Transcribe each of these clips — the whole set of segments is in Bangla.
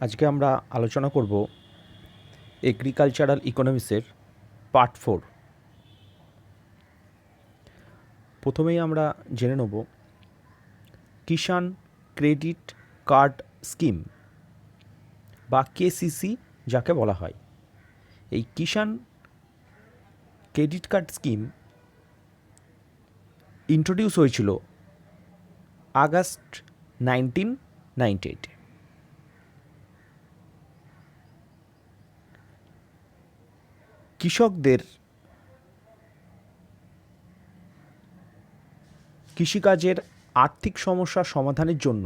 আজকে আমরা আলোচনা করব এগ্রিকালচারাল ইকোনমিক্সের পার্ট 4। প্রথমেই আমরা জেনে নেব কিষাণ ক্রেডিট কার্ড স্কিম বা কেসিসি যাকে বলা হয়। এই কিষাণ ক্রেডিট কার্ড স্কিম ইন্ট্রোডিউস হয়েছিল আগস্ট 1998। কৃষকদের কৃষিকাজের আর্থিক সমস্যা সমাধানের জন্য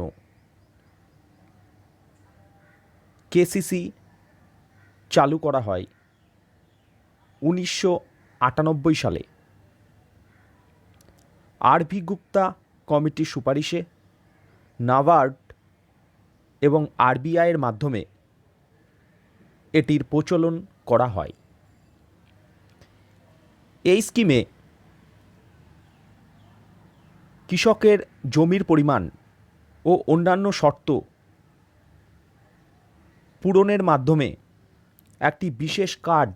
কেসিসি চালু করা হয় 1998 সালে। আর.ভি. গুপ্তা কমিটির সুপারিশে নাবার্ড এবং আরবিআইয়ের মাধ্যমে এটির প্রচলন করা হয়। এই স্কিমে কৃষকের জমির পরিমাণ ও অন্যান্য শর্ত পূরণের মাধ্যমে একটি বিশেষ কার্ড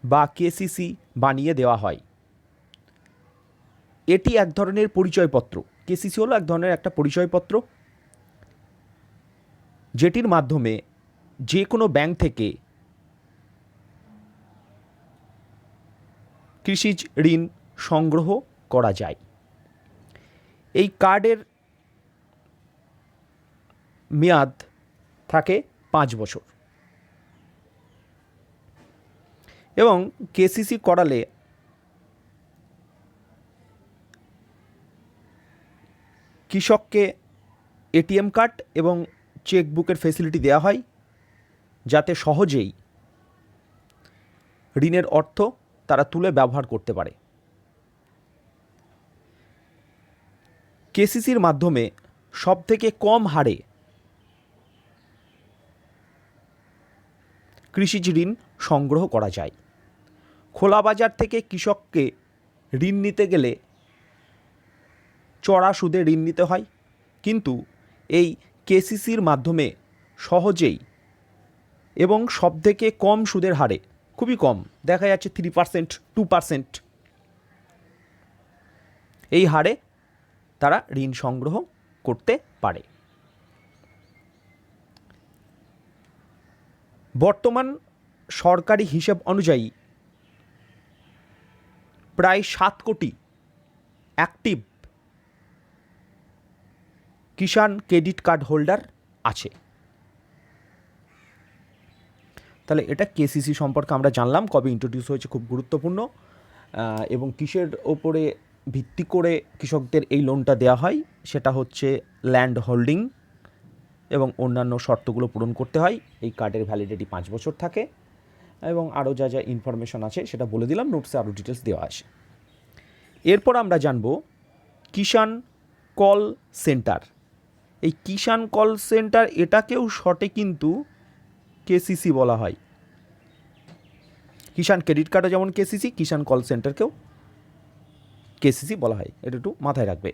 বা কেসিসি বানিয়ে দেওয়া হয়। এটি এক ধরনের পরিচয়পত্র। কেসিসি হলো এক ধরনের একটা পরিচয়পত্র, যেটির মাধ্যমে যে কোনো ব্যাংক থেকে কৃষিজ ঋণ সংগ্রহ করা যায়। এই কার্ডের মেয়াদ থাকে 5 বছর এবং কেসিসি করালে কৃষককে এটিএম কার্ড এবং চেকবুকের ফেসিলিটি দেওয়া হয়, যাতে সহজেই ঋণের অর্থ তারা তুলে ব্যবহার করতে পারে। কেসিসির মাধ্যমে সবথেকে কম হারে কৃষিজ ঋণ সংগ্রহ করা যায়। খোলা বাজার থেকে কৃষককে ঋণ নিতে গেলে চড়া সুদে ঋণ নিতে হয়, কিন্তু এই কেসিসির মাধ্যমে সহজেই এবং সবথেকে কম সুদের হারে, খুবই কম, দেখা যাচ্ছে 3%, 2%, এই হারে তারা ঋণ সংগ্রহ করতে পারে। বর্তমান সরকারি হিসেব অনুযায়ী প্রায় 7 কোটি অ্যাক্টিভ কিষাণ ক্রেডিট কার্ড হোল্ডার আছে। তাহলে এটা কেসিসি সম্পর্কে আমরা জানলাম, কবে ইন্ট্রোডিউস হয়েছে, খুব গুরুত্বপূর্ণ, এবং কিসের ওপরে ভিত্তি করে কৃষকদের এই লোনটা দেওয়া হয়, সেটা হচ্ছে ল্যান্ড হোল্ডিং এবং অন্যান্য শর্তগুলো পূরণ করতে হয়। এই কার্ডের ভ্যালিডিটি 5 বছর থাকে এবং আরও যা যা ইনফরমেশন আছে সেটা বলে দিলাম, নোটসে আরও ডিটেলস দেওয়া আছে। এরপর আমরা জানব কিষাণ কল সেন্টার। এই কিষাণ কল সেন্টার এটাকেও শর্টে কিন্তু কেসিসি বলা হয়। কিষাণ ক্রেডিট কার্ডে যেমন কেসিসি, কিষাণ কল সেন্টারকেও কেসিসি বলা হয়, এটা একটু মাথায় রাখবে।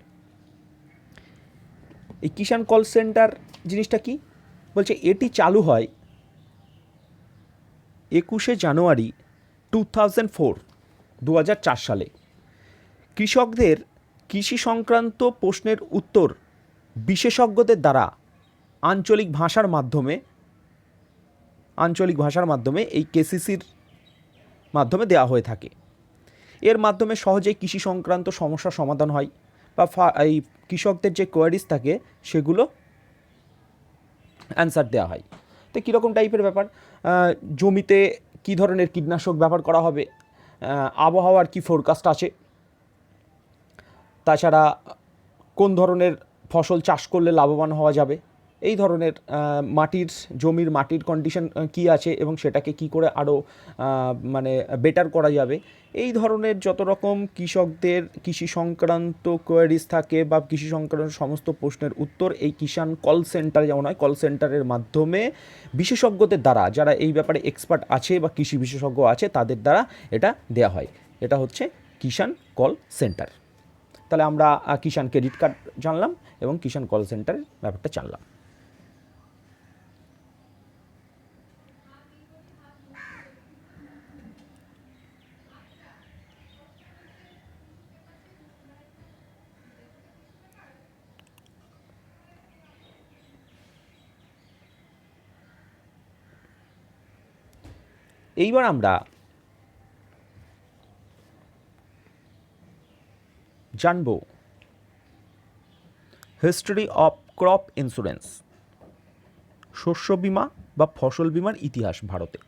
এই কিষাণ কল সেন্টার জিনিসটা কি বলছে, এটি চালু হয় 21শে জানুয়ারি 2004 সালে। কৃষকদের কৃষি সংক্রান্ত প্রশ্নের উত্তর বিশেষজ্ঞদের দ্বারা আঞ্চলিক ভাষার মাধ্যমে এই কেসিসির মাধ্যমে দেওয়া হয়ে থাকে। এর মাধ্যমে সহজেই কৃষি সংক্রান্ত সমস্যার সমাধান হয় বা এই কৃষকদের যে কোয়ারিজ থাকে সেগুলো অ্যান্সার দেওয়া হয়। তো কীরকম টাইপের ব্যাপার, জমিতে কী ধরনের কীটনাশক ব্যবহার করা হবে, আবহাওয়ার কী ফোরকাস্ট আছে, তাছাড়া কোন ধরনের ফসল চাষ করলে লাভবান হওয়া যাবে, এই ধরনের জমির মাটির কন্ডিশন কী আছে এবং সেটাকে কি করে আরও বেটার করা যাবে, এই ধরনের যত রকম কৃষকদের কৃষি সংক্রান্ত কোয়ারিজ থাকে বা কৃষি সংক্রান্ত সমস্ত প্রশ্নের উত্তর এই কিষাণ কল সেন্টার যেমন হয়, কল সেন্টারের মাধ্যমে বিশেষজ্ঞদের দ্বারা, যারা এই ব্যাপারে এক্সপার্ট আছে বা কৃষি বিশেষজ্ঞ আছে, তাদের দ্বারা এটা দেওয়া হয়। এটা হচ্ছে কিষাণ কল সেন্টার। তাহলে আমরা কিষাণ ক্রেডিট কার্ড জানলাম এবং কিষাণ কল সেন্টারের ব্যাপারটা জানলাম। এইবার আমরা জানব হিস্ট্রি অফ ক্রপ ইন্স্যুরেন্স, শস্য বীমা বা ফসল বীমার ইতিহাস ভারতে।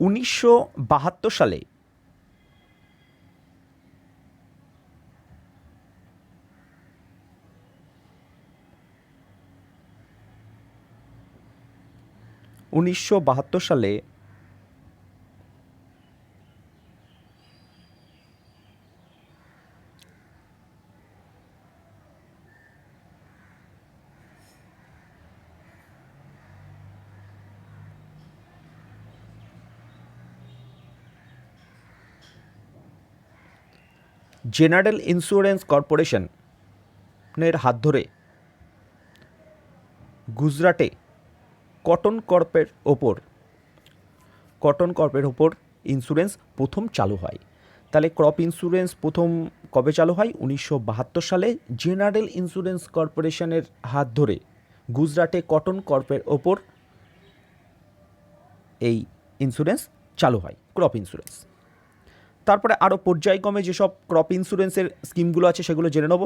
উনিশশো 1972 সালে জেনারেল ইন্স্যুরেন্স কর্পোরেশনের হাত ধরে গুজরাটে কটন কর্পের ওপর ইন্স্যুরেন্স প্রথম চালু হয়। তাহলে ক্রপ ইন্স্যুরেন্স প্রথম কবে চালু হয়? 1972 সালে জেনারেল ইন্স্যুরেন্স কর্পোরেশনের হাত ধরে গুজরাটে কটন কর্পের ওপর এই ইন্স্যুরেন্স চালু হয়, ক্রপ ইন্স্যুরেন্স। তারপরে আরও পর্যায়ক্রমে যেসব ক্রপ ইন্স্যুরেন্সের স্কিমগুলো আছে সেগুলো জেনে নেব।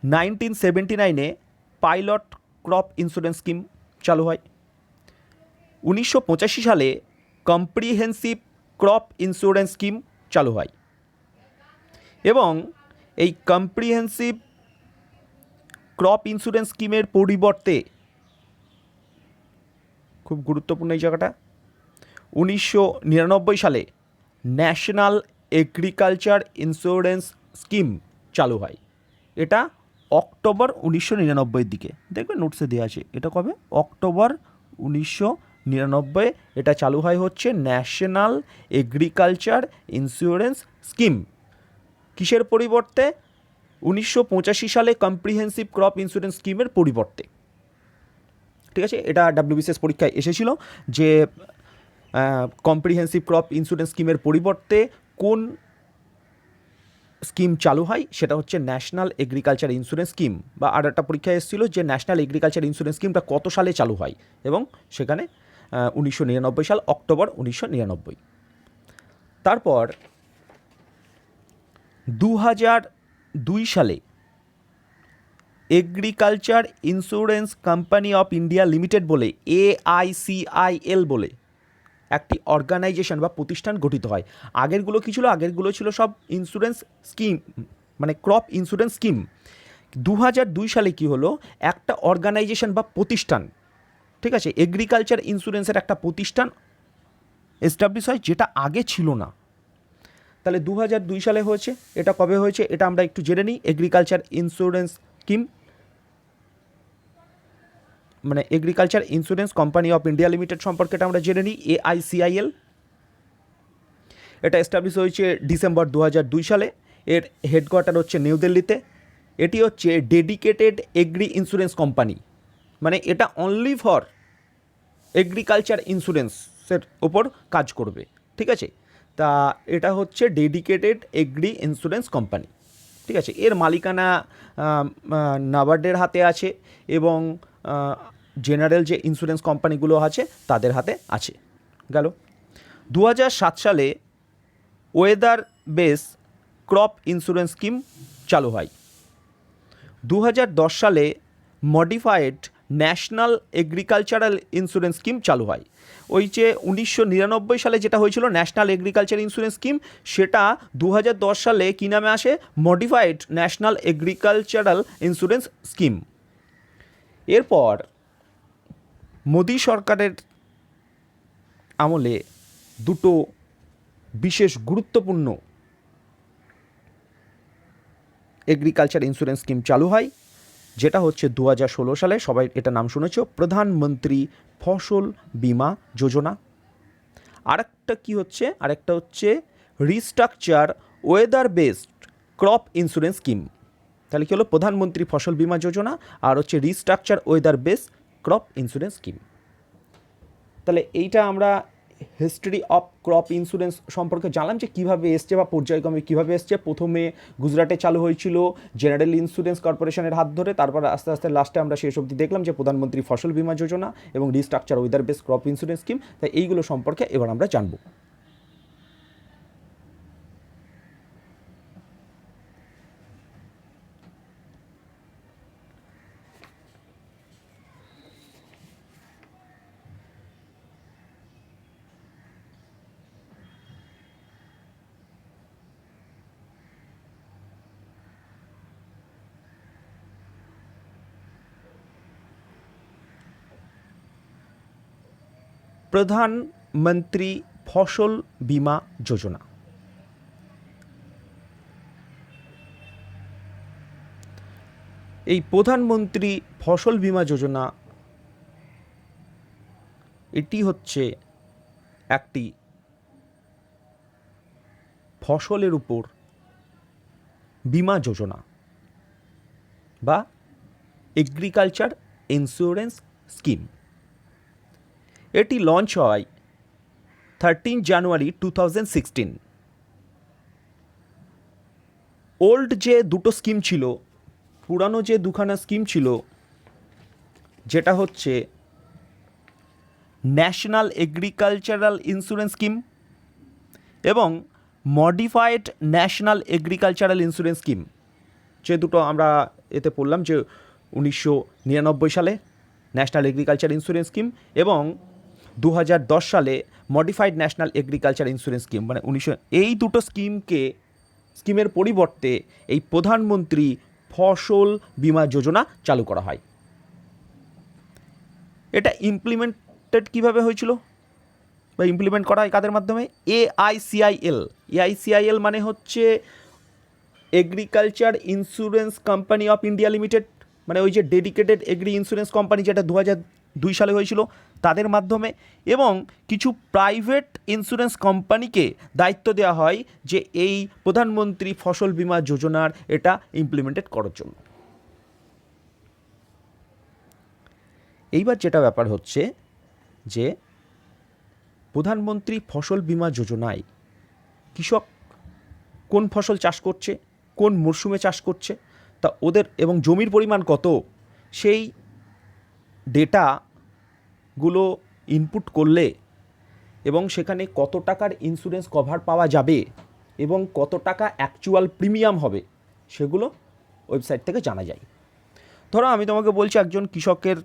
1979-এ পাইলট ক্রপ ইন্স্যুরেন্স স্কিম চালু হয়। 1985 সালে কম্প্রিহেন্সিভ ক্রপ ইন্স্যুরেন্স স্কিম চালু হয় এবং এই কম্প্রিহেন্সিভ ক্রপ ইন্স্যুরেন্স স্কিমের পরিবর্তে, খুব গুরুত্বপূর্ণ এই জায়গাটা, 1999 সালে ন্যাশনাল এগ্রিকালচার ইন্স্যুরেন্স স্কিম চালু হয়। এটা অক্টোবর 1999-এর দিকে, দেখবেন নোটসে দেওয়া আছে এটা কবে, অক্টোবর 1999 এটা চালু হয় হচ্ছে ন্যাশনাল এগ্রিকালচার ইন্স্যুরেন্স স্কিম। কিসের পরিবর্তে? 1985 সালে কম্প্রিহেন্সিভ ক্রপ ইন্স্যুরেন্স স্কিমের পরিবর্তে। ঠিক আছে, এটা ডাব্লিউবিসিএস পরীক্ষায় এসেছিল যে কম্প্রিহেন্সিভ ক্রপ ইন্স্যুরেন্স স্কিমের পরিবর্তে কোন স্কিম চালু হয়, সেটা হচ্ছে ন্যাশনাল এগ্রিকালচার ইন্স্যুরেন্স স্কিম। বা আর একটা পরীক্ষায় এসেছিল যে ন্যাশনাল এগ্রিকালচার ইন্স্যুরেন্স স্কিমটা কত সালে চালু হয়, এবং সেখানে 1999 সাল, অক্টোবর 1999। তারপর 2002 সালে agriculture insurance company of India limited বলে, AICIL বলে একটি অর্গানাইজেশন বা প্রতিষ্ঠান গঠিত হয়। আগেরগুলো কী ছিল? আগেরগুলো ছিল সব ইন্স্যুরেন্স স্কিম, মানে ক্রপ ইন্স্যুরেন্স স্কিম। 2002 সালে কি হলো? একটা অর্গানাইজেশন বা প্রতিষ্ঠান, ঠিক আছে, এগ্রিকালচার ইন্স্যুরেন্সের একটা প্রতিষ্ঠান এস্টাবলিশ হয়, যেটা আগে ছিল না। তাহলে 2002 সালে হয়েছে। এটা কবে হয়েছে এটা আমরা একটু জেনে নিই। এগ্রিকালচার ইন্স্যুরেন্স স্কিম, মানে agriculture insurance company of India limited সম্পর্কে এটা আমরা জেনে নিই, AICIL। এটা এস্টাবলিশ হয়েছে ডিসেম্বর 2002 সালে। এর হেডকোয়ার্টার হচ্ছে নিউ দিল্লিতে। এটি হচ্ছে ডেডিকেটেড এগ্রি ইন্স্যুরেন্স কোম্পানি, মানে এটা অনলি ফর এগ্রিকালচার ইন্স্যুরেন্সের ওপর কাজ করবে। ঠিক আছে, তা এটা হচ্ছে ডেডিকেটেড এগ্রি ইন্স্যুরেন্স কোম্পানি। ঠিক আছে, এর মালিকানা নাবার্ডের হাতে আছে এবং জেনারেল যে ইন্স্যুরেন্স কোম্পানিগুলো আছে তাদের হাতে আছে। গেল। 2007 সালে weather base crop insurance scheme চালু হয়। 2010 সালে modified national agricultural insurance scheme চালু হয়। ওই যে 1999 সালে যেটা হয়েছিল ন্যাশনাল এগ্রিকালচার ইন্স্যুরেন্স স্কিম, সেটা 2010 সালে কী নামে আসে? Modified national agricultural insurance scheme. এরপর মোদি সরকারের আমলে দুটো বিশেষ গুরুত্বপূর্ণ এগ্রিকালচার ইন্স্যুরেন্স স্কিম চালু হয়, যেটা হচ্ছে 2016 সালে, সবাই এটা নাম শুনেছ, প্রধানমন্ত্রী ফসল বীমা যোজনা। আরেকটা কি হচ্ছে? আরেকটা হচ্ছে restructure weather based crop insurance scheme. তাহলে কী হলো? প্রধানমন্ত্রী ফসল বীমা যোজনা আর হচ্ছে restructure weather based crop insurance scheme. তাহলে এইটা আমরা হিস্ট্রি অফ ক্রপ ইন্স্যুরেন্স সম্পর্কে জানলাম যে কীভাবে এসছে বা পর্যায়ক্রমে কীভাবে এসছে। প্রথমে গুজরাটে চালু হয়েছিল জেনারেল ইন্স্যুরেন্স কর্পোরেশনের হাত ধরে, তারপর আস্তে আস্তে লাস্টে আমরা শেষ অবধি দেখলাম যে প্রধানমন্ত্রী ফসল বীমা যোজনা এবং restructure weather base crop insurance scheme. তাই এইগুলো সম্পর্কে এবার আমরা জানবো। প্রধানমন্ত্রী ফসল বীমা যোজনা। এই প্রধানমন্ত্রী ফসল বীমা যোজনা এটি হচ্ছে একটি ফসলের উপর বীমা যোজনা বা এগ্রিকালচার ইন্স্যুরেন্স স্কিম। এটি লঞ্চ হয় 13 জানুয়ারি 2016। ওল্ড যে দুটো স্কিম ছিল, পুরানো যে দুখানা স্কিম ছিল, যেটা হচ্ছে ন্যাশনাল এগ্রিকালচারাল ইন্স্যুরেন্স স্কিম এবং modified national agricultural insurance scheme, যে দুটো আমরা এতে পড়লাম যে 1999 সালে ন্যাশনাল এগ্রিকালচার ইন্স্যুরেন্স স্কিম এবং 2010 সালে modified national agriculture insurance scheme, মানে এই দুটো স্কিমের পরিবর্তে এই প্রধানমন্ত্রী ফসল বীমা যোজনা চালু করা হয়। এটা ইমপ্লিমেন্টেড কীভাবে হয়েছিল বা ইমপ্লিমেন্ট করা হয় কাদের মাধ্যমে? AICIL মানে হচ্ছে agriculture insurance company of India limited, মানে ওই যে ডেডিকেটেড এগ্রি ইন্স্যুরেন্স কোম্পানি যেটা 2002 সালে হয়েছিল তাদের মাধ্যমে, এবং কিছু প্রাইভেট ইন্স্যুরেন্স কোম্পানিকে দায়িত্ব দেওয়া হয় যে এই প্রধানমন্ত্রী ফসল বীমা যোজনার এটা ইমপ্লিমেন্টেড করার জন্য। এইবার যেটা ব্যাপার হচ্ছে যে প্রধানমন্ত্রী ফসল বীমা যোজনায় কৃষক কোন ফসল চাষ করছে, কোন মরশুমে চাষ করছে, তা ওদের এবং জমির পরিমাণ কত, সেই ডেটাগুলো ইনপুট করলে এবং সেখানে কত টাকার ইন্স্যুরেন্স কভার পাওয়া যাবে এবং কত টাকা অ্যাকচুয়াল প্রিমিয়াম হবে, সেগুলো ওয়েবসাইট থেকে জানা যায়। ধরো আমি তোমাকে বলছি একজন কৃষকের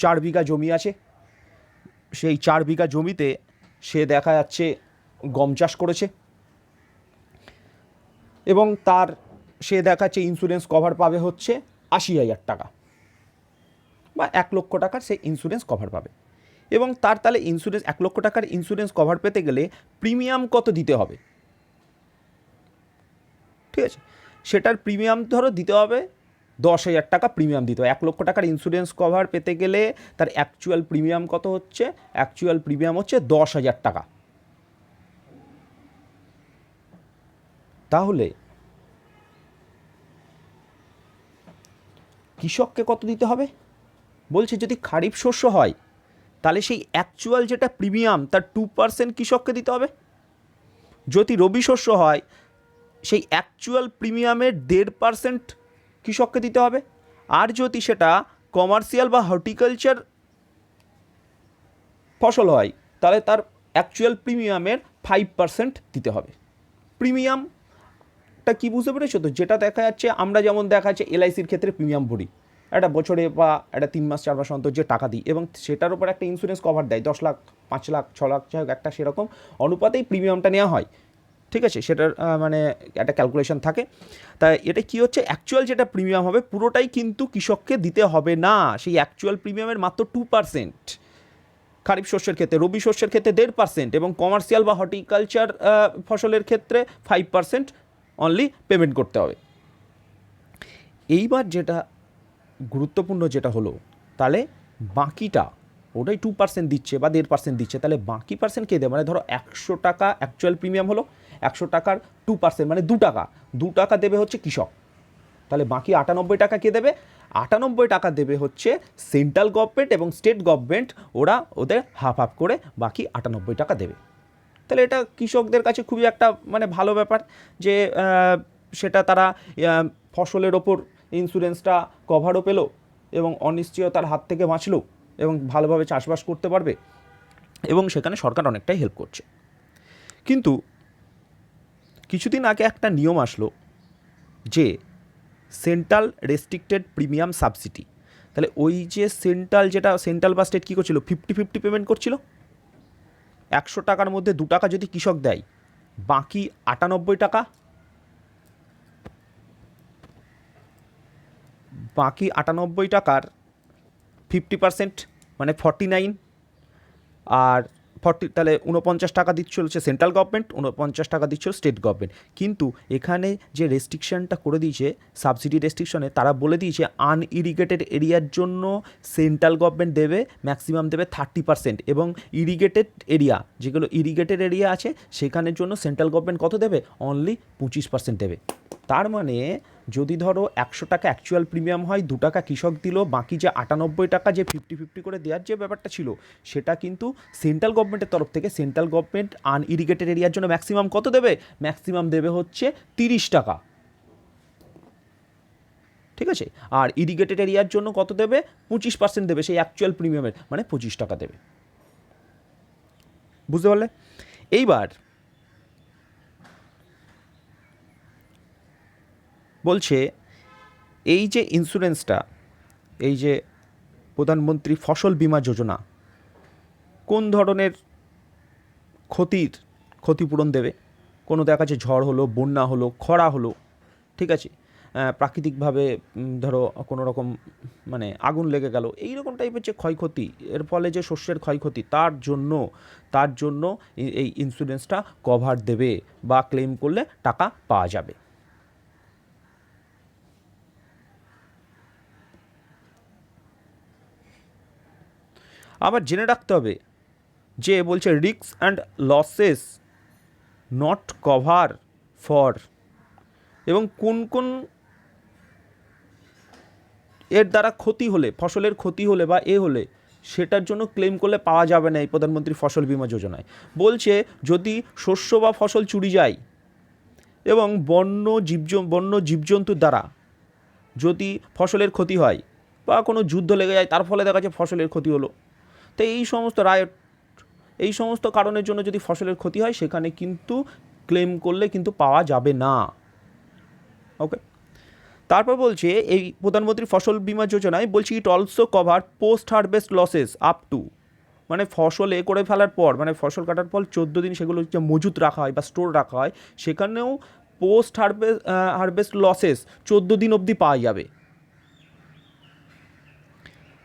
4 বিঘা জমি আছে, সেই 4 বিঘা জমিতে সে দেখা যাচ্ছে গম চাষ করেছে এবং সে দেখাচ্ছে ইন্স্যুরেন্স কভার পাবে হচ্ছে 80,000 টাকা বা 1 লক্ষ টাকার সে ইন্স্যুরেন্স কভার পাবে, এবং তাহলে 1 লক্ষ টাকার ইন্স্যুরেন্স কভার পেতে গেলে প্রিমিয়াম কত দিতে হবে, ঠিক আছে? সেটার প্রিমিয়াম ধরো দিতে হবে 10,000 টাকা প্রিমিয়াম দিতে হবে। 1 লক্ষ টাকার ইন্স্যুরেন্স কভার পেতে গেলে তার অ্যাকচুয়াল প্রিমিয়াম কত হচ্ছে? অ্যাকচুয়াল প্রিমিয়াম হচ্ছে 10,000 টাকা। তাহলে কৃষককে কত দিতে হবে? বলছে যদি খারিফ শস্য হয় তাহলে সেই অ্যাকচুয়াল যেটা প্রিমিয়াম তার 2% কৃষককে দিতে হবে। যদি রবি শস্য হয় সেই অ্যাকচুয়াল প্রিমিয়ামের 1.5% কৃষককে দিতে হবে। আর যদি সেটা কমার্শিয়াল বা হর্টিকালচার ফসল হয় তাহলে তার অ্যাকচুয়াল প্রিমিয়ামের 5% দিতে হবে। প্রিমিয়ামটা কী বুঝতে পেরেছো তো? যেটা দেখা যাচ্ছে আমরা যেমন দেখা যাচ্ছে LICর ক্ষেত্রে প্রিমিয়াম ভরি একটা বছরে বা একটা 3 মাস 4 মাস অন্তর যে টাকা দিই এবং সেটার উপর একটা ইন্স্যুরেন্স কভার দেয় 10 লাখ 5 লাখ 6 লাখ, যাই হোক একটা সেরকম অনুপাতেই প্রিমিয়ামটা নেওয়া হয়, ঠিক আছে? সেটার মানে একটা ক্যালকুলেশন থাকে। তাই এটা কি হচ্ছে, অ্যাকচুয়াল যেটা প্রিমিয়াম হবে পুরোটাই কিন্তু কৃষককে দিতে হবে না, সেই অ্যাকচুয়াল প্রিমিয়ামের মাত্র 2%। খারিফ শস্যের ক্ষেত্রে, রবি শস্যের ক্ষেত্রে 1.5% এবং কমার্শিয়াল বা হর্টিকালচার ফসলের ক্ষেত্রে 5% অনলি পেমেন্ট করতে হবে। এইবার যেটা গুরুত্বপূর্ণ যেটা হলো, তাহলে বাকিটা ওটাই 2% দিচ্ছে বা 1.5% দিচ্ছে, তাহলে বাকি পার্সেন্ট কে দেবে? মানে ধরো 100 টাকা অ্যাকচুয়াল প্রিমিয়াম হলো, 100 টাকার 2% মানে 2 টাকা দেবে হচ্ছে কৃষক, তাহলে বাকি 98 টাকা কে দেবে? টাকা দেবে হচ্ছে সেন্ট্রাল গভর্নমেন্ট এবং স্টেট গভর্নমেন্ট, ওরা ওদের হাফ হাফ করে বাকি 98 টাকা দেবে। তাহলে এটা কৃষকদের কাছে খুবই একটা মানে ভালো ব্যাপার যে সেটা তারা ফসলের ওপর ইন্স্যুরেন্সটা কভারও পেলো এবং অনিশ্চয়তার হাত থেকে বাঁচলো এবং ভালোভাবে চাষবাস করতে পারবে, এবং সেখানে সরকার অনেকটাই হেল্প করছে। কিন্তু কিছুদিন আগে একটা নিয়ম আসলো যে সেন্ট্রাল রেস্ট্রিক্টেড প্রিমিয়াম সাবসিডি, তাহলে ওই যে সেন্ট্রাল বা স্টেট কী করছিল, 50-50 পেমেন্ট করছিল। 100 টাকার মধ্যে 2 টাকা যদি কৃষক দেয়, বাকি 98 টাকা, বাকি 98 টাকার 50% মানে 49, আর 40, তাহলে 49 টাকা দিচ্ছিল হচ্ছে সেন্ট্রাল গভর্নমেন্ট, 49 টাকা দিচ্ছিল স্টেট গভর্নমেন্ট। কিন্তু এখানে যে রেস্ট্রিকশনটা করে দিয়েছে সাবসিডি রেস্ট্রিকশনে, তারা বলে দিয়েছে আনইরিগেটেড এরিয়ার জন্য সেন্ট্রাল গভর্নমেন্ট দেবে ম্যাক্সিমাম দেবে 30%, এবং ইরিগেটেড এরিয়া, যেগুলো ইরিগেটেড এরিয়া আছে সেখানের জন্য সেন্ট্রাল গভর্নমেন্ট কত দেবে, অনলি 25% দেবে। তার মানে যদি ধরো 100 টাকা অ্যাকচুয়াল প্রিমিয়াম হয়, 2 টাকা কৃষক দিল, বাকি যে 98 টাকা যে 50-50 করে দেওয়ার যে ব্যাপারটা ছিল, সেটা কিন্তু সেন্ট্রাল গভর্নমেন্টের তরফ থেকে সেন্ট্রাল গভর্নমেন্ট আনইরিগেটেড এরিয়ার জন্য ম্যাক্সিমাম কত দেবে, ম্যাক্সিমাম দেবে হচ্ছে 30 টাকা, ঠিক আছে। আর ইরিগেটেড এরিয়ার জন্য কত দেবে, 25% দেবে সেই অ্যাকচুয়াল প্রিমিয়ামের, মানে 25 টাকা দেবে। বুঝতে পারলে? এইবার বলছে এই যে ইন্স্যুরেন্সটা, এই যে প্রধানমন্ত্রী ফসল বীমা যোজনা, কোন ধরনের ক্ষতিপূরণ দেবে। কোনো দেখা যাচ্ছে ঝড় হলো, বন্যা হলো, খরা হলো, ঠিক আছে, প্রাকৃতিকভাবে ধরো কোনো রকম মানে আগুন লেগে গেল, এই রকম টাইপের যে ক্ষয়ক্ষতি, এর ফলে যে শস্যের ক্ষয়ক্ষতি, তার জন্য এই ইন্স্যুরেন্সটা কভার দেবে বা ক্লেম করলে টাকা পাওয়া যাবে। আবার জেনে রাখতে হবে যে বলছে risk and losses not cover for, এবং কোন কোন এর দ্বারা ক্ষতি হলে, ফসলের ক্ষতি হলে বা হলে সেটার জন্য ক্লেম করলে পাওয়া যাবে না এই প্রধানমন্ত্রী ফসল বীমা যোজনায়। বলছে যদি শস্য বা ফসল চুরি যায় এবং বন্য জীবজন্তুর দ্বারা যদি ফসলের ক্ষতি হয় বা কোনো যুদ্ধ লেগে যায়, তার ফলে দেখা যাচ্ছে ফসলের ক্ষতি হলো, তো এই সমস্ত রায়ট, এই সমস্ত কারণের জন্য যদি ফসলের ক্ষতি হয়, সেখানে কিন্তু ক্লেম করলে কিন্তু পাওয়া যাবে না। ওকে, তারপর বলছে এই প্রধানমন্ত্রী ফসল বীমা যোজনায় বলছি it also cover post harvest losses up to, মানে ফসল করে ফেলার পর, মানে ফসল কাটার পর 14 দিন সেগুলো যে মজুত রাখা হয় বা স্টোর রাখা হয়, সেখানেও পোস্ট হারভেস্ট লসেস 14 দিন অবধি পাওয়া যাবে।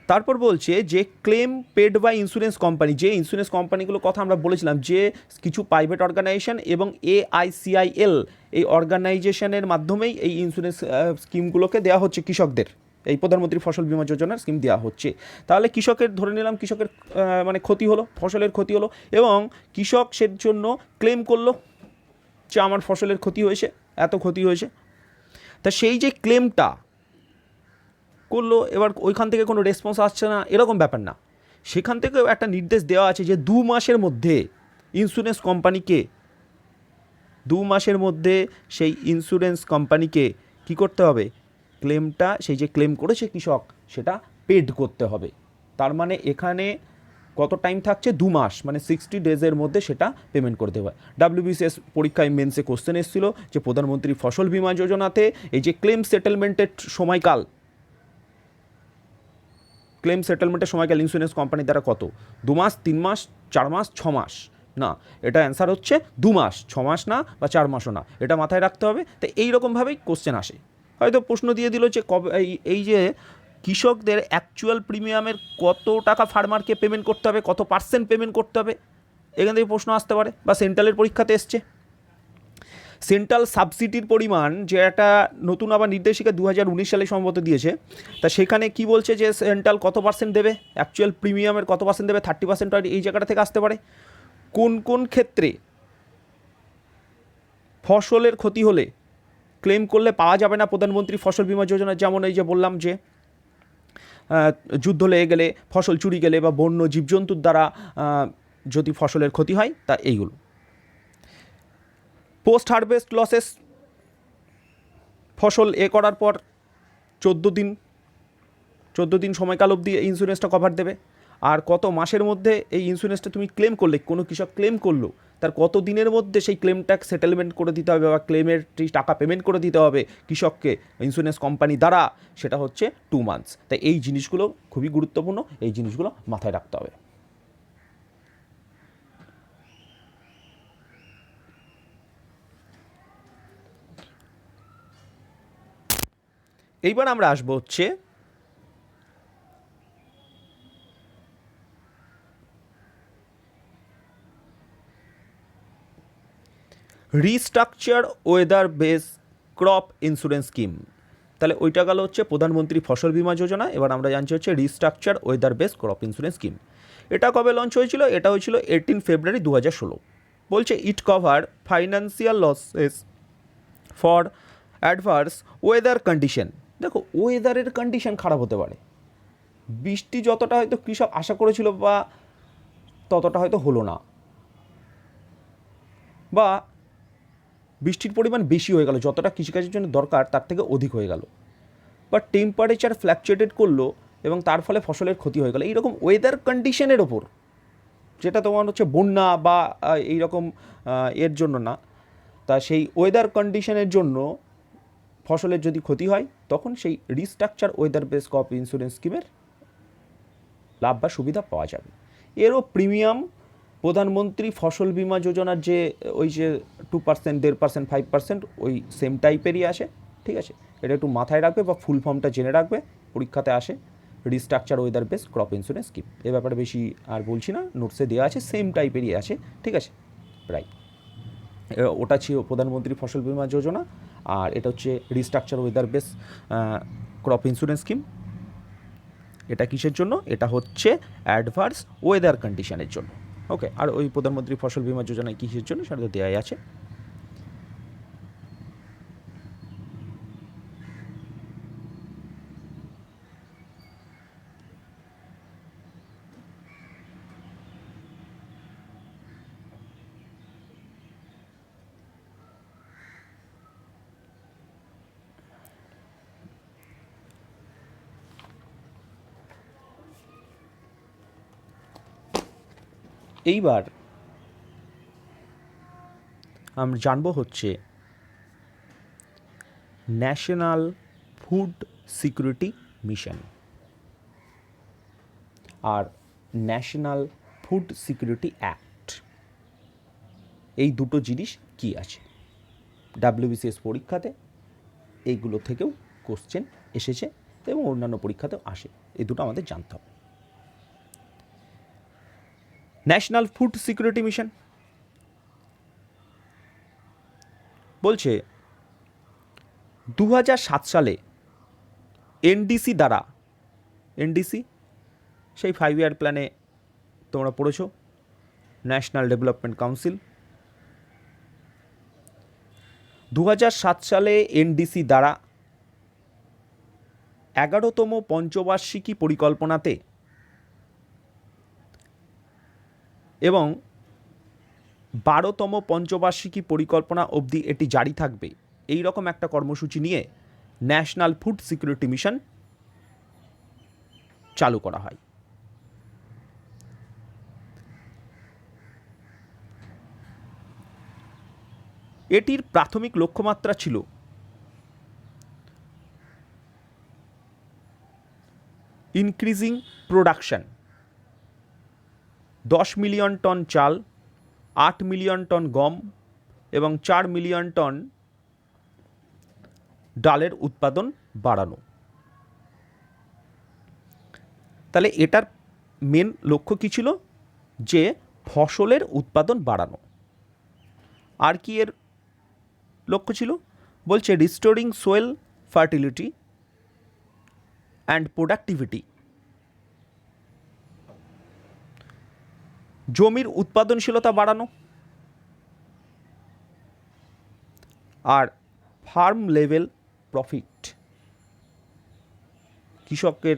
তারপর বলছে যে claim paid by insurance company, যে ইন্স্যুরেন্স কোম্পানিগুলোর কথা আমরা বলেছিলাম, যে কিছু প্রাইভেট অর্গানাইজেশন এবং AICIL, এই অর্গানাইজেশনের মাধ্যমেই এই ইন্স্যুরেন্স স্কিমগুলোকে দেওয়া হচ্ছে কৃষকদের, এই প্রধানমন্ত্রী ফসল বীমা যোজনার স্কিম দেওয়া হচ্ছে। তাহলে কৃষকের ধরে নিলাম কৃষকের মানে ক্ষতি হলো, ফসলের ক্ষতি হলো, এবং কৃষক সের জন্য ক্লেম করলো যে আমার ফসলের ক্ষতি হয়েছে, এত ক্ষতি হয়েছে, তা সেই যে ক্লেমটা করলো, এবার ওইখান থেকে কোনো রেসপন্স আসছে না, এরকম ব্যাপার না, সেখান থেকেও একটা নির্দেশ দেওয়া আছে যে 2 মাসের মধ্যে ইন্স্যুরেন্স কোম্পানিকে, 2 মাসের মধ্যে সেই ইন্স্যুরেন্স কোম্পানিকে কী করতে হবে, ক্লেমটা, সেই যে ক্লেম করেছে কৃষক, সেটা পেড করতে হবে। তার মানে এখানে কত টাইম থাকছে, 2 মাস, মানে 60 ডেজের মধ্যে সেটা পেমেন্ট করতে হবে। WBCS পরীক্ষায় মেন্সে কোশ্চেন এসেছিল যে প্রধানমন্ত্রী ফসল বীমা যোজনাতে এই যে ক্লেম সেটেলমেন্টের সময়কাল, ক্লেম সেটেলমেন্টের সময়কাল ইন্স্যুরেন্স কোম্পানির দ্বারা কত, 2 মাস, 3 মাস, 4 মাস, 6 মাস না, এটা অ্যান্সার হচ্ছে 2 মাস, 6 মাস না বা 4 মাসও না, এটা মাথায় রাখতে হবে। তো এইরকমভাবেই কোশ্চেন আসে, হয়তো প্রশ্ন দিয়ে দিল যে কবে এই যে কৃষকদের অ্যাকচুয়াল প্রিমিয়ামের কত টাকা ফার্মারকে পেমেন্ট করতে হবে, কত % পেমেন্ট করতে হবে, এখান থেকে প্রশ্ন আসতে পারে, বা সেন্ট্রালের পরীক্ষাতে এসছে। সেন্ট্রাল সাবসিডির পরিমাণ যে একটা নতুন আবার নির্দেশিকা 2019 সালে সম্ভবত দিয়েছে, তা সেখানে কি বলছে যে সেন্ট্রাল কত % দেবে, অ্যাকচুয়াল প্রিমিয়ামের কত % দেবে, 30% এই জায়গাটা থেকে আসতে পারে। কোন কোন ক্ষেত্রে ফসলের ক্ষতি হলে ক্লেম করলে পাওয়া যাবে না প্রধানমন্ত্রী ফসল বীমা যোজনা, যেমন এই যে বললাম যে যুদ্ধ লেগে গেলে, ফসল চুরি গেলে বা বন্য জীবজন্তুর দ্বারা যদি ফসলের ক্ষতি হয়, তা এইগুলো। পোস্ট হারভেস্ট লসেস, ফসল করার পর 14 দিন সময়কাল অবধি এই ইন্স্যুরেন্সটা কভার দেবে। আর কত মাসের মধ্যে এই ইন্স্যুরেন্সটা তুমি ক্লেম করলে, কোনো কৃষক ক্লেম করলো, তার কত দিনের মধ্যে সেই ক্লেমটা সেটেলমেন্ট করে দিতে হবে বা ক্লেমের টাকা পেমেন্ট করে দিতে হবে কৃষককে ইন্স্যুরেন্স কোম্পানি দ্বারা, সেটা হচ্ছে 2 মান্থস। তাই এই জিনিসগুলো খুবই গুরুত্বপূর্ণ, এই জিনিসগুলো মাথায় রাখতে হবে। এইবার আমরা আসবো হচ্ছে restructure weather base crop insurance scheme. তাহলে ওইটা গেল হচ্ছে প্রধানমন্ত্রী ফসল বীমা যোজনা। এবার আমরা জানছি হচ্ছে restructure weather base crop insurance scheme. এটা কবে লঞ্চ হয়েছিল? এটা হয়েছিল 18 ফেব্রুয়ারি 2016। বলছে it cover financial losses for adverse weather condition. দেখো, ওয়েদারের কন্ডিশন খারাপ হতে পারে, বৃষ্টি যতটা হয়তো কৃষক আশা করেছিল বা ততটা হয়তো হলো না, বা বৃষ্টির পরিমাণ বেশি হয়ে গেল, যতটা কৃষিকাজের জন্য দরকার তার থেকে অধিক হয়ে গেল, বা টেম্পারেচার ফ্ল্যাকচুয়েটেড করলো এবং তার ফলে ফসলের ক্ষতি হয়ে গেল। এইরকম ওয়েদার কন্ডিশনের ওপর, যেটা তোমার হচ্ছে বন্যা বা এইরকম এর জন্য না, তা সেই ওয়েদার কন্ডিশনের জন্য ফসলের যদি ক্ষতি হয়, তখন সেই restructure weather base crop insurance স্কিমের লাভ বা সুবিধা পাওয়া যাবে। এরও প্রিমিয়াম প্রধানমন্ত্রী ফসল বীমা যোজনার যে ওই যে 2%, 1.5%, 5% ওই সেম টাইপেরই আসে। ঠিক আছে, এটা একটু মাথায় রাখবে বা ফুল ফর্মটা জেনে রাখবে, পরীক্ষাতে আসে restructure weather base crop insurance scheme. এ ব্যাপারে বেশি আর বলছি না, নোটসে দেওয়া আছে, সেম টাইপেরই আসে। ঠিক আছে, রাইট। ওটা ছিল প্রধানমন্ত্রী ফসল বীমা যোজনা, আর এটা হচ্ছে restructure weather base crop insurance scheme. এটা কিসের জন্য? এটা হচ্ছে অ্যাডভার্স ওয়েদার কন্ডিশনের জন্য। ওকে, আর ওই প্রধানমন্ত্রী ফসল বীমা যোজনায় কিসের জন্য সেটা তো দেওয়াই আছে। এইবার আমরা জানবো হচ্ছে ন্যাশনাল ফুড সিকিউরিটি মিশন আর ন্যাশনাল ফুড সিকিউরিটি অ্যাক্ট, এই দুটো জিনিস কি আছে। ডাব্লিউবিসিএস পরীক্ষাতে এইগুলো থেকেও কোশ্চেন এসেছে এবং অন্যান্য পরীক্ষাতেও আসে, এই দুটো আমাদের জানতে হবে। ন্যাশনাল ফুড সিকিউরিটি মিশন বলছে 2007 সালে এনডিসি দ্বারা, এনডিসি সেই 5 ইয়ার প্ল্যানে তোমরা পড়েছো, ন্যাশনাল ডেভেলপমেন্ট কাউন্সিল। 2007 সালে এনডিসি দ্বারা 11তম পঞ্চবার্ষিকী পরিকল্পনাতে এবং 12তম পঞ্চবার্ষিকী পরিকল্পনা অবধি এটি জারি থাকবে, এই রকম একটা কর্মসূচি নিয়ে ন্যাশনাল ফুড সিকিউরিটি মিশন চালু করা হয়। এটির প্রাথমিক লক্ষ্যমাত্রা ছিল ইনক্রিজিং প্রোডাকশন, 10 মিলিয়ন টন চাল, 8 মিলিয়ন টন গম এবং 4 মিলিয়ন টন ডালের উৎপাদন বাড়ানো। তাহলে এটার মেন লক্ষ্য কী ছিল? যে ফসলের উৎপাদন বাড়ানো। আর কি এর লক্ষ্য ছিল? বলছে restoring Soyel fertility and productivity, জমির উৎপাদনশীলতা বাড়ানো, আর ফার্ম লেভেল প্রফিট, কৃষকের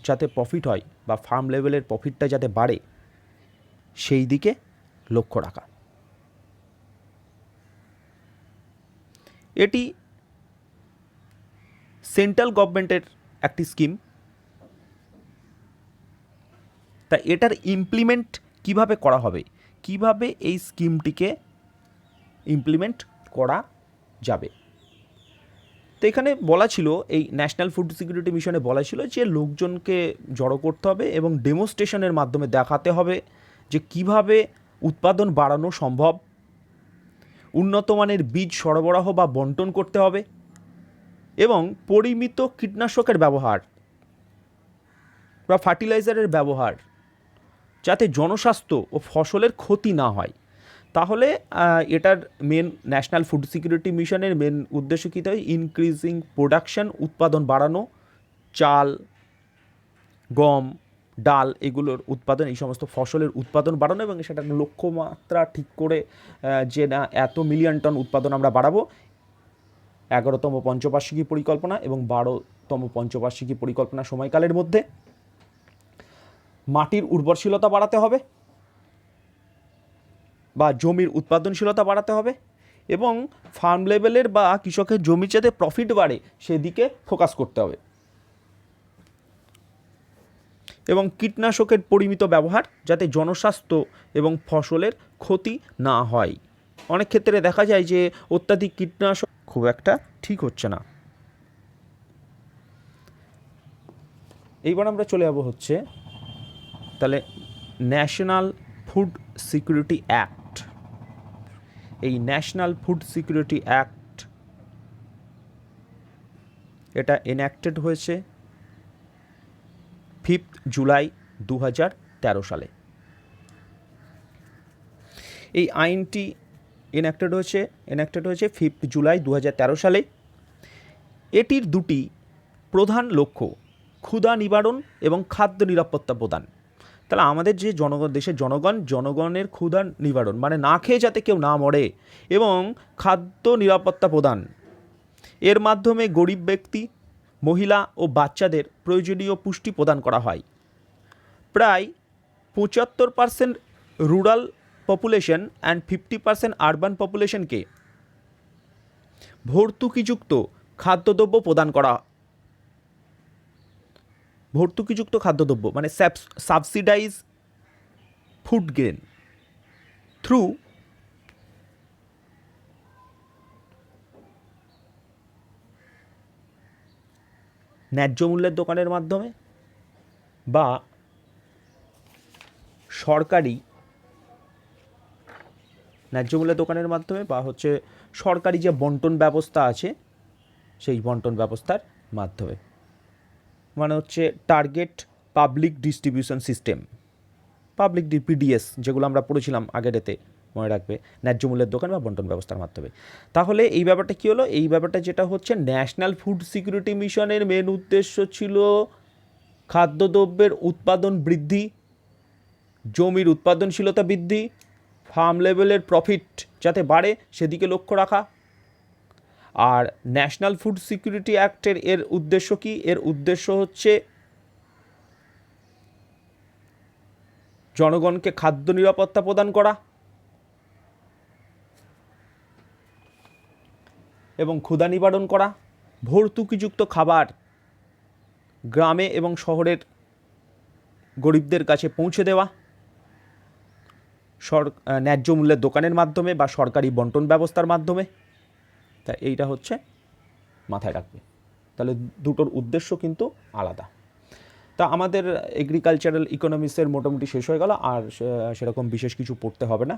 যাতে প্রফিট হয় বা ফার্ম লেভেলের প্রফিটটা যাতে বাড়ে সেই দিকে লক্ষ্য রাখা। এটি সেন্ট্রাল গভর্নমেন্টের একটি স্কিম। তা এটার ইমপ্লিমেন্ট কিভাবে করা হবে, কিভাবে এই স্কিমটিকে ইমপ্লিমেন্ট করা যাবে? তো এখানে বলা ছিল, এই ন্যাশনাল ফুড সিকিউরিটি মিশনে বলা ছিল যে লোকজনকে জড়ো করতে হবে এবং ডেমনস্ট্রেশনের মাধ্যমে দেখাতে হবে যে কিভাবে উৎপাদন বাড়ানো সম্ভব, উন্নত মানের বীজ সরবরাহ বা বন্টন করতে হবে এবং পরিমিত কীটনাশকের ব্যবহার বা ফার্টিলাইজারের ব্যবহার যাতে জনস্বাস্থ্য ও ফসলের ক্ষতি না হয়। তাহলে এটার মেন ন্যাশনাল ফুড সিকিউরিটি মিশনের মেন উদ্দেশ্য কী হয়? ইনক্রিজিং প্রোডাকশন, উৎপাদন বাড়ানো, চাল, গম, ডাল এগুলোর উৎপাদন, এই সমস্ত ফসলের উৎপাদন বাড়ানো এবং সেটার লক্ষ্যমাত্রা ঠিক করে যে না এত মিলিয়ন টন উৎপাদন আমরা বাড়াবো 11তম পঞ্চবার্ষিকী পরিকল্পনা এবং 12তম পঞ্চবার্ষিকী পরিকল্পনা সময়কালের মধ্যে। মাটির উর্বরশীলতা বাড়াতে হবে বা জমির উৎপাদনশীলতা বাড়াতে হবে এবং ফার্ম লেভেলের বা কৃষকের জমি যাতে প্রফিট বাড়ে সেদিকে ফোকাস করতে হবে এবং কীটনাশকের পরিমিত ব্যবহার যাতে জনস্বাস্থ্য এবং ফসলের ক্ষতি না হয়। অনেক ক্ষেত্রে দেখা যায় যে অত্যাধিক কীটনাশক খুব একটা ঠিক হচ্ছে না। এইবার আমরা চলে যাব হচ্ছে তাহলে ন্যাশনাল ফুড সিকিউরিটি অ্যাক্ট। এই ন্যাশনাল ফুড সিকিউরিটি অ্যাক্ট এটা এনঅ্যাক্টেড হয়েছে 5 জুলাই 2013 সালে। এই আইনটি এনঅ্যাক্টেড হয়েছে 5 জুলাই 2013 সালে। এটির দুটি প্রধান লক্ষ্য ক্ষুধা নিবারণ এবং খাদ্য নিরাপত্তা প্রদান। তাহলে আমাদের যে দেশের জনগণের ক্ষুধা নিবারণ মানে না খেয়ে যাতে কেউ না মরে এবং খাদ্য নিরাপত্তা প্রদান, এর মাধ্যমে গরিব ব্যক্তি, মহিলা ও বাচ্চাদের প্রয়োজনীয় পুষ্টি প্রদান করা হয়। প্রায় 75% রুরাল পপুলেশন অ্যান্ড 50% আরবান পপুলেশনকে ভর্তুকিযুক্ত খাদ্যদ্রব্য প্রদান করা। ভর্তুকিযুক্ত খাদ্যদ্রব্য মানে সাবসিডাইজ ফুড গ্রেন থ্রু ন্যায্য মূল্যের দোকানের মাধ্যমে বা সরকারি ন্যায্য মূল্যের দোকানের মাধ্যমে বা হচ্ছে সরকারি যে বন্টন ব্যবস্থা আছে সেই বন্টন ব্যবস্থার মাধ্যমে, মানে হচ্ছে target public distribution system, public PDS যেগুলো আমরা পড়েছিলাম আগের এতে, মনে রাখবে, ন্যায্য মূল্যের দোকান বা বন্টন ব্যবস্থার মাধ্যমে। তাহলে এই ব্যাপারটা কী হলো? এই ব্যাপারটা যেটা হচ্ছে ন্যাশনাল ফুড সিকিউরিটি মিশনের মেন উদ্দেশ্য ছিল খাদ্যদ্রব্যের উৎপাদন বৃদ্ধি, জমির উৎপাদনশীলতা বৃদ্ধি, ফার্ম লেভেলের প্রফিট যাতে বাড়ে সেদিকে লক্ষ্য রাখা। আর ন্যাশনাল ফুড সিকিউরিটি অ্যাক্টের এর উদ্দেশ্য কি? এর উদ্দেশ্য হচ্ছে জনগণকে খাদ্য নিরাপত্তা প্রদান করা এবং ক্ষুধা নিবারণ করা, ভর্তুকিযুক্ত খাবার গ্রামে এবং শহরের গরিবদের কাছে পৌঁছে দেওয়া ন্যায্য মূল্যের দোকানের মাধ্যমে বা সরকারি বন্টন ব্যবস্থার মাধ্যমে। তা এইটা হচ্ছে মাথায় রাখবে। তাহলে দুটোর উদ্দেশ্য কিন্তু আলাদা। তা আমাদের এগ্রিকালচারাল ইকোনমিক্সের মোটামুটি শেষ হয়ে গেল, আর সেরকম বিশেষ কিছু পড়তে হবে না।